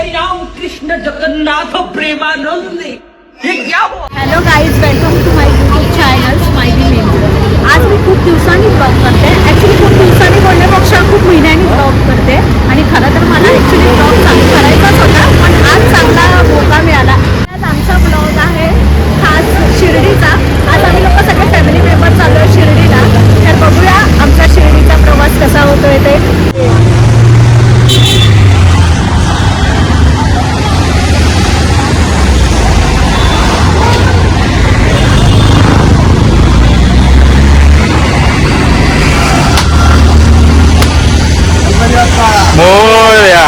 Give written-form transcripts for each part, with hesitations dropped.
हरि राम कृष्ण जगन्नाथ प्रेमानंद। ये क्या हुआ? Hello guys, welcome to my YouTube channel smiley member. आज मी खूप दिवसांनी ब्लॉग करते। ॲक्च्युली खूप दिवसांनी बोलण्यापेक्षा खूप महिन्यांनी ब्लॉग करते आणि खरं तर मला ॲक्च्युली ब्लॉग चालू करायचाच होता, पण आज चांगला मौका मिळाला। आज आमचा ब्लॉग आहे खास शिर्डीचा। आज आम्ही लोक सगळे फॅमिली मेंबर चाललो आहे शिर्डीला, तर बघूया आमचा शिर्डीचा प्रवास कसा होतोय ते। मोरया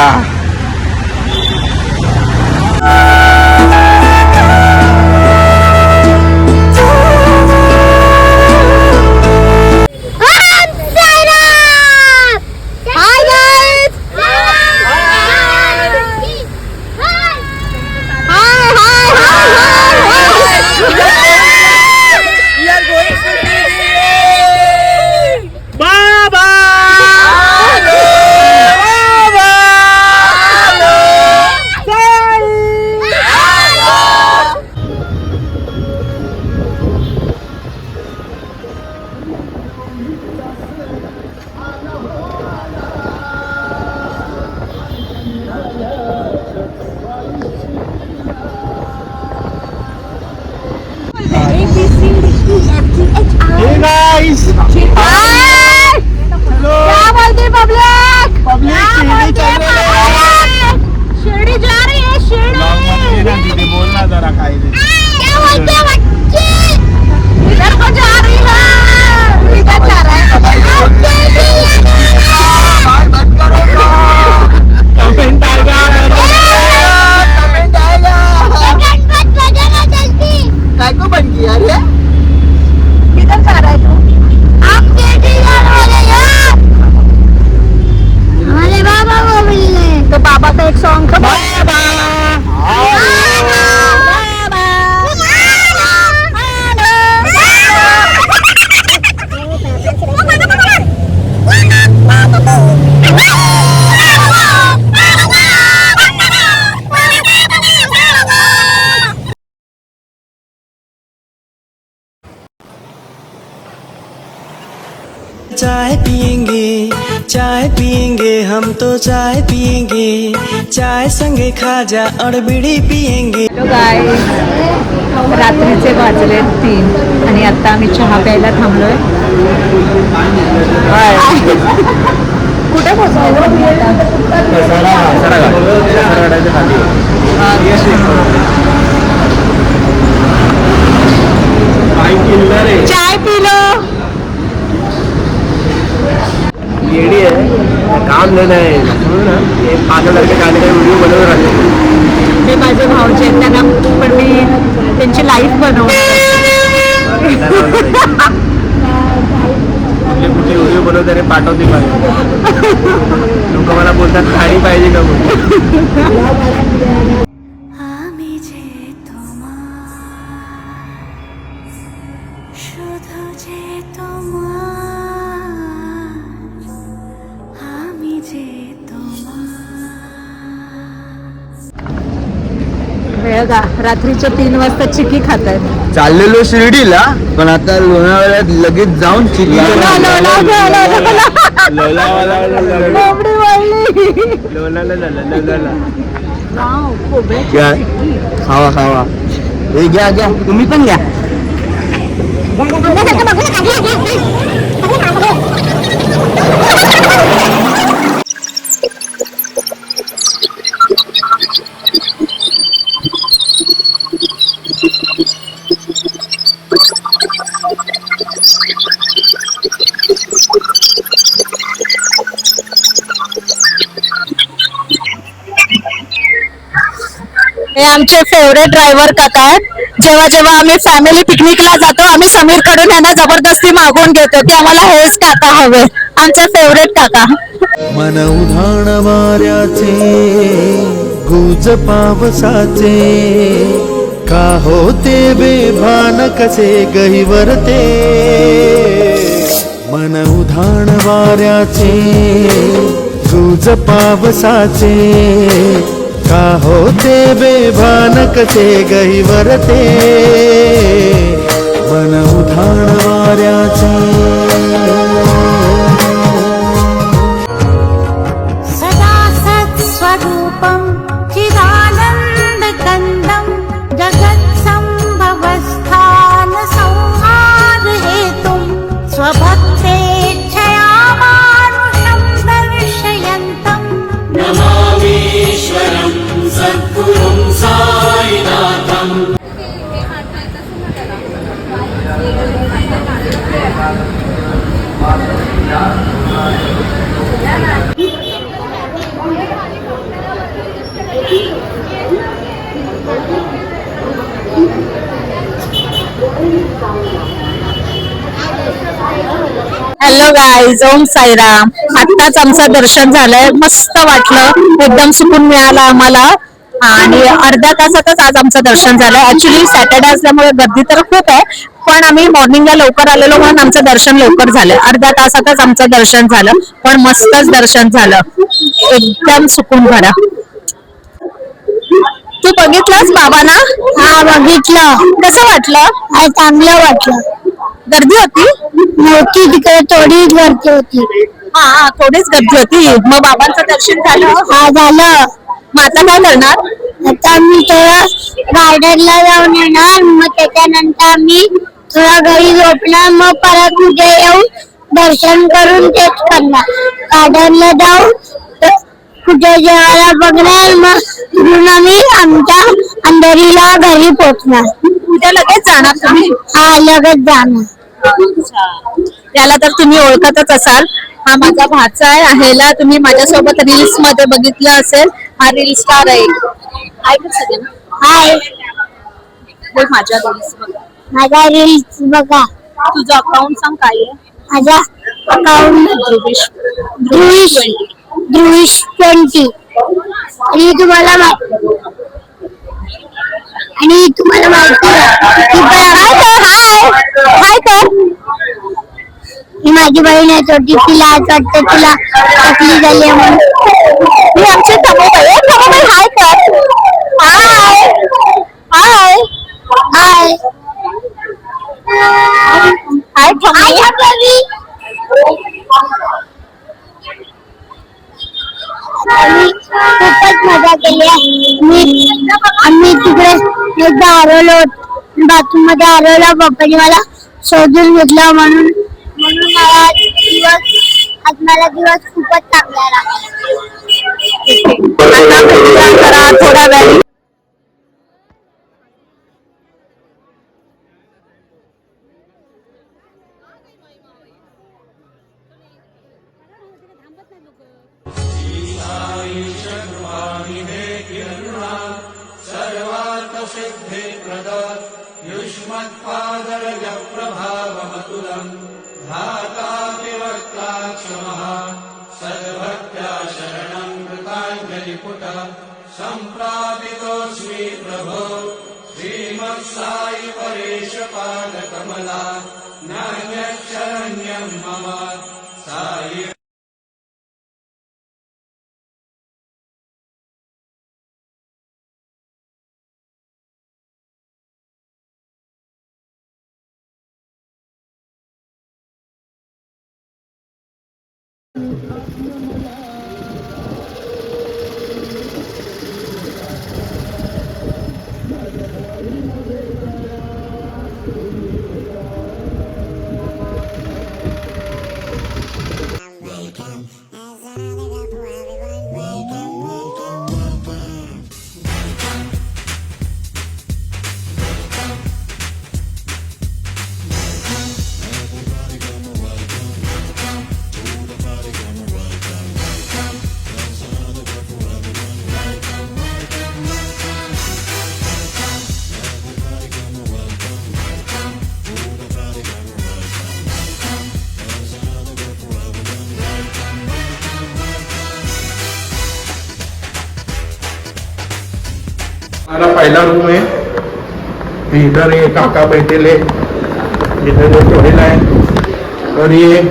चाय पियेंगे हम तो चाय पियेंगे, चाय संगे खाजा और बीड़ी पियेंगे। हॅलो गाईज, रात्रीचे वाजले 3 आणि आता आम्ही चहा प्यायला थांबलोय। कुठे पोहोचलो? चाय पी लो। येडी है, काम लेना है ना, ये पागल लड़के गाने का वीडियो बनवून राहिले। ते माझे भाऊचे आहेत, त्यांना पण मी त्यांची लाईफ बनवते। कुठे व्हिडिओ बनवताना पाठवते मला, लोक मला बोलतात खाणी पाहिजे का म्हणून। रात्रीच्या 3 वाजता चिकी खात आहेत। चाललेलो शिर्डीला, पण आता लोणावळ्यात लगेच जाऊन चिकी खावा खावा, हे घ्या घ्या, तुम्ही पण घ्या। हे आमचे फेवरेट ड्रायव्हर काका आहेत। जेव्हा जेव्हा आम्ही फॅमिली पिकनिकला जातो, आम्ही समीर कडून यांना जबरदस्ती मागवून घेतो की आम्हाला हेच काका हवे। आमचे फेवरेट काका। मन उधाण वाऱ्याचे, गुज पावसाचे, का होते बेभान कसे गहिवरते। मन उधाण वाऱ्याचे, गुज पावसाचे, का होते बेभानकचे गहिवरते मन उधाण वाऱ्याचे सदा सत्स्वरूपं चिदानन्दकन्दं जगत्सम्भवस्थान संहारहेतुं स्वभक्तेच्छया मानुषं दर्शयन्तं नमामीश्वरं सद्गुरुं साईनाथम् हॅलो गाईज, ओम साईराम. आत्ताच आमचं दर्शन झालंय, मस्त वाटलं, एकदम सुकून मिळाला आम्हाला आणि अर्ध्या तासातच आज आमचं दर्शन झालंय. ऍक्च्युली सॅटर्डे असल्यामुळे गर्दी तर खूप आहे, पण आम्ही मॉर्निंगला लवकर आलेलो म्हणून आमचं दर्शन लवकर झालं. अर्ध्या तासातच आमचं दर्शन झालं, पण मस्तच दर्शन झालं, एकदम सुकून भरा. तू बघितलंस बाबांना? हा बघितलं. कसं वाटलं? चांगलं वाटलं. गर्दी होती? नव्हती, तिकडे थोडीच गर्दी होती. हा, थोडीच गर्दी होती. मग बाबांचं दर्शन झालं? हा झालं. मग आता काय करणार? आता मी थोडं गार्डनला जाऊन येणार, मग त्याच्यानंतर आम्ही थोडा घरी झोपणार, मग परत उद्या येऊन दर्शन करून तेच करणार. गार्डनला जाऊन कुठे जेवायला बघणार, मग तिथून आम्ही आमच्या अंधेरीला घरी पोहोचणार. उद्या लगेच जाणार तुम्ही? हा, लगेच जाणार. त्याला तर तुम्ही ओळखतच असाल, हा माझा भाचा आहे. ह्याला तुम्ही माझ्यासोबत रील्स मध्ये बघितलं असेल, हा रील स्टार आहे. हाय, माझ्या रील्स बघा. माझा रील्स बघा. तुझं अकाउंट सांग काय आहे? माझा अकाउंट ध्रुवीश 20. आणि तुम्हाला माहिती आहे हाय कर. ही माझी बहीण आहे छोटी, तिला आज वाटतं तिला तकलीफ झाली म्हणून. ही आमची तमोबाई आहे. तमोबाई हाय कर. हाय हाय हाय हाय आम्ही खूपच मजा केली आहे. आम्ही तिकडे एकदा हरवलो, बाथरूम मध्ये हरवला. पप्पानी मला शोधून घेतलं, म्हणून मला दिवस खूपच चांगला लागला. थोडा वेळ युष्मत्पादरजप्रभावमतुलम् धातापिवक्त्राक्षमः सद्भक्त्या शरणं कृताञ्जलिपुट सम्प्रापितोऽस्मि प्रभो श्रीमत्साई परेशपादकमला नान्यशरण्यं मम साई. हमारा पहला रूम है, इधर ये काका बैठे, इधर जो टोरेला है, और ये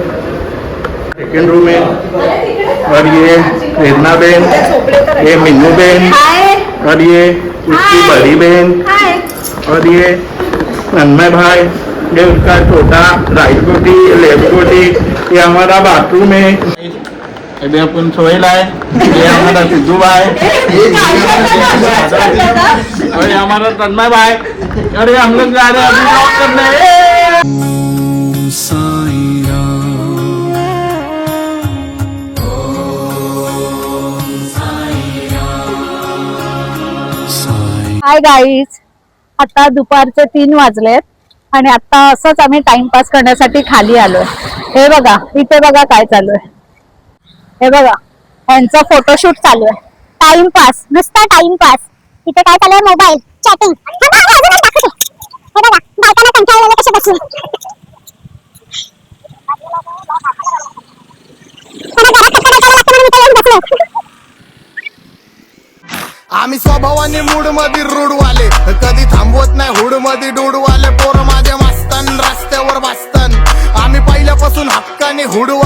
सेकेंड रूम है, और ये प्रेरणा बेन, ये मीनू बेन, और ये उसकी बड़ी बेन, और ये तन्मय भाई, ये उसका छोटा राइट गोटी, लेफ्ट गोटी, ये हमारा बाथरूम है। अभी अपन सोहेल है, ये हमारा सिद्धू भाई, और ये हमारा तन्मय भाई, और ये हम लोग जा रहे हैं अभी वॉक करने। हाय गाईज, आता दुपारचे 3 वाजलेत आणि आता असंच आम्ही टाइमपास करण्यासाठी खाली आलोय. हे बघा, इथे बघा काय चालू आहे. हे बघा, यांचा फोटोशूट चालू आहे. टाइमपास, नुसता टाइमपास. इथे काय चालू आहे? Mobile chatting. हे बघा बायकांना कंटाळलेले कसे बसले. आम्ही स्वभावाने मूड मध्ये रूडवाले, कधी थांबवत नाही हुड मध्ये डूडवाले. पोर माझे मस्तान रस्त्यावर बसतान, आम्ही पहिल्यापासून हक्काने हुडवा